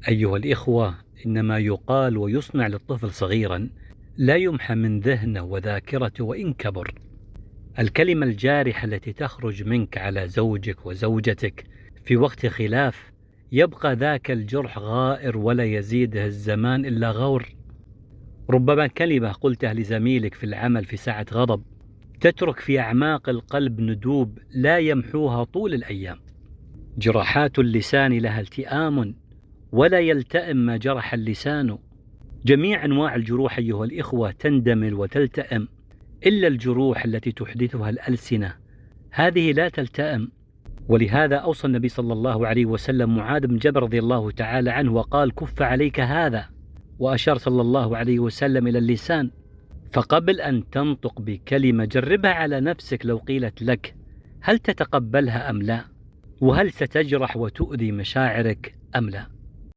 أيها الإخوة، إنما يقال ويصنع للطفل صغيرا لا يمحى من ذهنه وذاكرته وإن كبر. الكلمة الجارحة التي تخرج منك على زوجك وزوجتك في وقت خلاف يبقى ذاك الجرح غائر ولا يزيده الزمان إلا غور. ربما كلمة قلتها لزميلك في العمل في ساعة غضب تترك في أعماق القلب ندوب لا يمحوها طول الأيام. جراحات اللسان لها التئام ولا يلتئم ما جرح اللسان. جميع أنواع الجروح أيها الإخوة تندمل وتلتئم إلا الجروح التي تحدثها الألسنة، هذه لا تلتئم. ولهذا أوصى النبي صلى الله عليه وسلم معاذ بن جبل رضي الله تعالى عنه وقال: كف عليك هذا، وأشار صلى الله عليه وسلم إلى اللسان. فقبل أن تنطق بكلمة جربها على نفسك، لو قيلت لك هل تتقبلها أم لا؟ وهل ستجرح وتؤذي مشاعرك أم لا؟